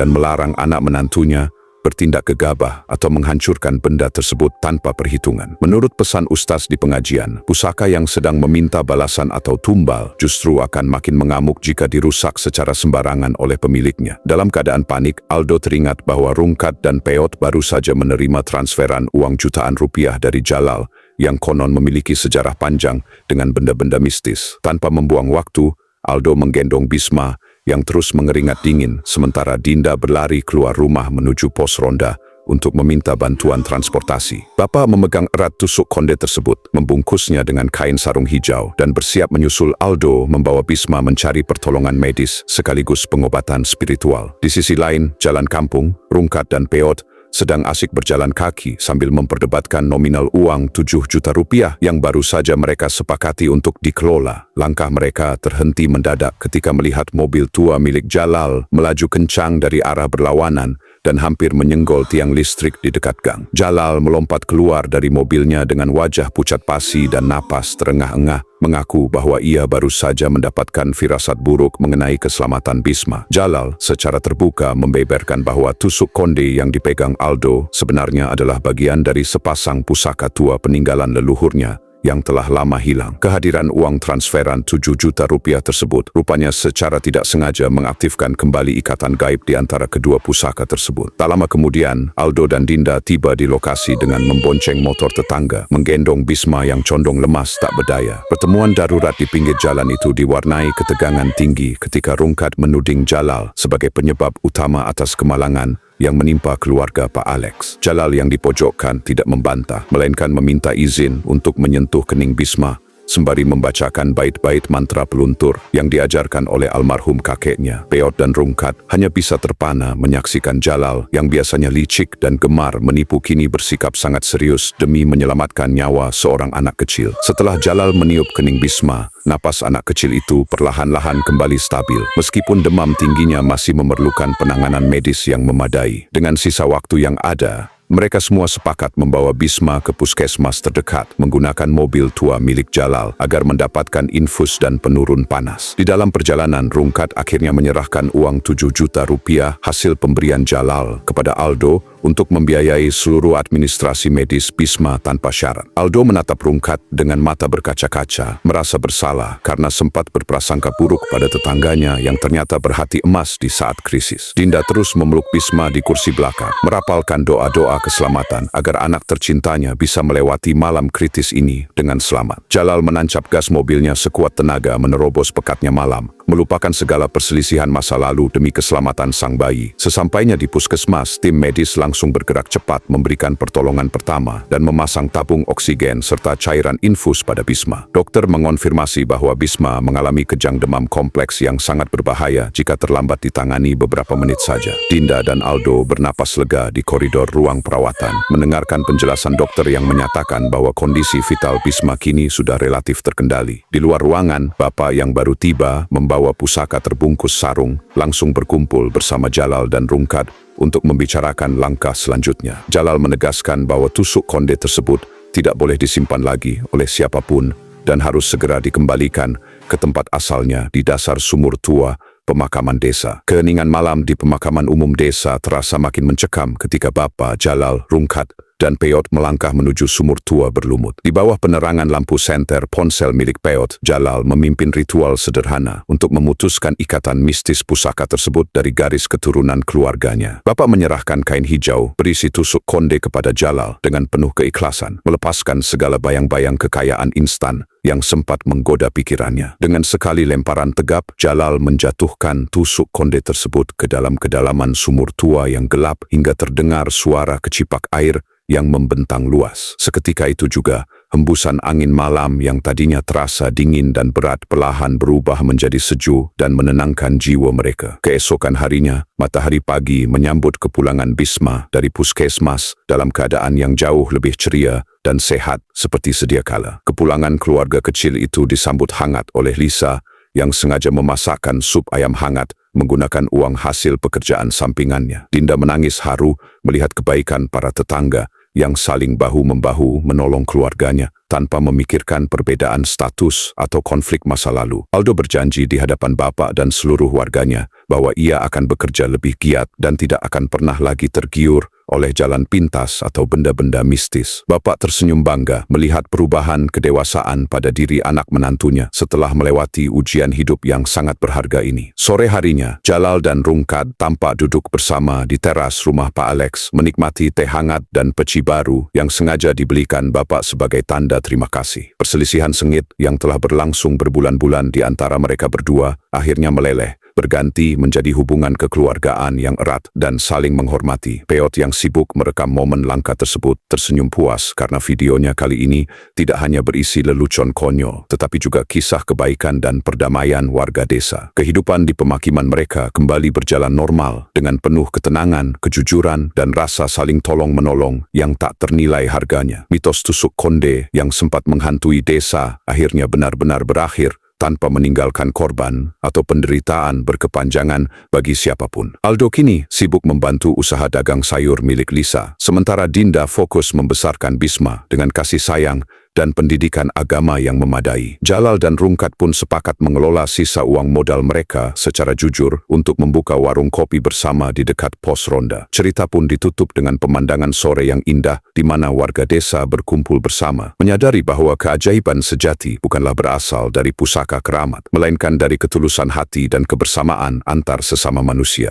dan melarang anak menantunya bertindak gegabah atau menghancurkan benda tersebut tanpa perhitungan. Menurut pesan ustaz di pengajian, pusaka yang sedang meminta balasan atau tumbal justru akan makin mengamuk jika dirusak secara sembarangan oleh pemiliknya. Dalam keadaan panik, Aldo teringat bahwa Rungkat dan Peot baru saja menerima transferan uang jutaan rupiah dari Jalal yang konon memiliki sejarah panjang dengan benda-benda mistis. Tanpa membuang waktu, Aldo menggendong Bisma yang terus mengeringat dingin, sementara Dinda berlari keluar rumah menuju pos ronda untuk meminta bantuan transportasi. Bapa memegang erat tusuk konde tersebut, membungkusnya dengan kain sarung hijau, dan bersiap menyusul Aldo membawa Bisma mencari pertolongan medis sekaligus pengobatan spiritual. Di sisi lain, jalan kampung, Rungkat dan Peot sedang asik berjalan kaki sambil memperdebatkan nominal uang 7 juta rupiah yang baru saja mereka sepakati untuk dikelola. Langkah mereka terhenti mendadak ketika melihat mobil tua milik Jalal melaju kencang dari arah berlawanan dan hampir menyenggol tiang listrik di dekat gang. Jalal melompat keluar dari mobilnya dengan wajah pucat pasi dan napas terengah-engah, mengaku bahwa ia baru saja mendapatkan firasat buruk mengenai keselamatan Bisma. Jalal secara terbuka membeberkan bahwa tusuk konde yang dipegang Aldo sebenarnya adalah bagian dari sepasang pusaka tua peninggalan leluhurnya yang telah lama hilang. Kehadiran uang transferan 7 juta rupiah tersebut rupanya secara tidak sengaja mengaktifkan kembali ikatan gaib di antara kedua pusaka tersebut. Tak lama kemudian, Aldo dan Dinda tiba di lokasi dengan membonceng motor tetangga, menggendong Bisma yang condong lemas tak berdaya. Pertemuan darurat di pinggir jalan itu diwarnai ketegangan tinggi ketika Rungkat menuding Jalal sebagai penyebab utama atas kemalangan yang menimpa keluarga Pak Alex. Jalal yang dipojokkan tidak membantah, melainkan meminta izin untuk menyentuh kening Bisma sembari membacakan bait-bait mantra peluntur yang diajarkan oleh almarhum kakeknya. Peot dan Rungkat hanya bisa terpana menyaksikan Jalal yang biasanya licik dan gemar menipu kini bersikap sangat serius demi menyelamatkan nyawa seorang anak kecil. Setelah Jalal meniup kening Bisma, napas anak kecil itu perlahan-lahan kembali stabil. Meskipun demam tingginya masih memerlukan penanganan medis yang memadai. Dengan sisa waktu yang ada, mereka semua sepakat membawa Bisma ke puskesmas terdekat menggunakan mobil tua milik Jalal agar mendapatkan infus dan penurun panas. Di dalam perjalanan, Rungkat akhirnya menyerahkan uang 7 juta rupiah hasil pemberian Jalal kepada Aldo untuk membiayai seluruh administrasi medis Bisma tanpa syarat. Aldo menatap Rungkat dengan mata berkaca-kaca, merasa bersalah karena sempat berprasangka buruk pada tetangganya yang ternyata berhati emas di saat krisis. Dinda terus memeluk Bisma di kursi belakang, merapalkan doa-doa keselamatan agar anak tercintanya bisa melewati malam kritis ini dengan selamat. Jalal menancap gas mobilnya sekuat tenaga menerobos pekatnya malam, melupakan segala perselisihan masa lalu demi keselamatan sang bayi. Sesampainya di puskesmas, tim medis langsung bergerak cepat memberikan pertolongan pertama dan memasang tabung oksigen serta cairan infus pada Bisma. Dokter mengonfirmasi bahwa Bisma mengalami kejang demam kompleks yang sangat berbahaya jika terlambat ditangani beberapa menit saja. Dinda dan Aldo bernapas lega di koridor ruang perawatan, mendengarkan penjelasan dokter yang menyatakan bahwa kondisi vital Bisma kini sudah relatif terkendali. Di luar ruangan, Bapak yang baru tiba membawa pusaka terbungkus sarung langsung berkumpul bersama Jalal dan Rungkat untuk membicarakan langkah selanjutnya. Jalal menegaskan bahwa tusuk konde tersebut tidak boleh disimpan lagi oleh siapapun dan harus segera dikembalikan ke tempat asalnya di dasar sumur tua pemakaman desa. Keheningan malam di pemakaman umum desa terasa makin mencekam ketika Bapak, Jalal, Rungkat, dan Peot melangkah menuju sumur tua berlumut. Di bawah penerangan lampu senter ponsel milik Peot, Jalal memimpin ritual sederhana untuk memutuskan ikatan mistis pusaka tersebut dari garis keturunan keluarganya. Bapak menyerahkan kain hijau berisi tusuk konde kepada Jalal dengan penuh keikhlasan, melepaskan segala bayang-bayang kekayaan instan yang sempat menggoda pikirannya. Dengan sekali lemparan tegap, Jalal menjatuhkan tusuk konde tersebut ke dalam kedalaman sumur tua yang gelap hingga terdengar suara kecipak air yang membentang luas. Seketika itu juga, hembusan angin malam yang tadinya terasa dingin dan berat perlahan berubah menjadi sejuk dan menenangkan jiwa mereka. Keesokan harinya, matahari pagi menyambut kepulangan Bisma dari puskesmas dalam keadaan yang jauh lebih ceria dan sehat seperti sedia kala. Kepulangan keluarga kecil itu disambut hangat oleh Lisa yang sengaja memasakkan sup ayam hangat menggunakan uang hasil pekerjaan sampingannya. Dinda menangis haru melihat kebaikan para tetangga yang saling bahu-membahu menolong keluarganya tanpa memikirkan perbedaan status atau konflik masa lalu. Aldo berjanji di hadapan bapak dan seluruh warganya bahwa ia akan bekerja lebih giat dan tidak akan pernah lagi tergiur oleh jalan pintas atau benda-benda mistis. Bapak tersenyum bangga melihat perubahan kedewasaan pada diri anak menantunya setelah melewati ujian hidup yang sangat berharga ini. Sore harinya, Jalal dan Rungkat tampak duduk bersama di teras rumah Pak Alex menikmati teh hangat dan peci baru yang sengaja dibelikan bapak sebagai tanda terima kasih. Perselisihan sengit yang telah berlangsung berbulan-bulan di antara mereka berdua akhirnya meleleh, berganti menjadi hubungan kekeluargaan yang erat dan saling menghormati. Peot yang sibuk merekam momen langka tersebut tersenyum puas karena videonya kali ini tidak hanya berisi lelucon konyol, tetapi juga kisah kebaikan dan perdamaian warga desa. Kehidupan di pemakiman mereka kembali berjalan normal dengan penuh ketenangan, kejujuran, dan rasa saling tolong-menolong yang tak ternilai harganya. Mitos tusuk konde yang sempat menghantui desa akhirnya benar-benar berakhir tanpa meninggalkan korban atau penderitaan berkepanjangan bagi siapapun. Aldo kini sibuk membantu usaha dagang sayur milik Lisa, sementara Dinda fokus membesarkan Bisma dengan kasih sayang dan pendidikan agama yang memadai. Jalal dan Rungkat pun sepakat mengelola sisa uang modal mereka secara jujur untuk membuka warung kopi bersama di dekat pos ronda. Cerita pun ditutup dengan pemandangan sore yang indah di mana warga desa berkumpul bersama, menyadari bahwa keajaiban sejati bukanlah berasal dari pusaka keramat, melainkan dari ketulusan hati dan kebersamaan antar sesama manusia.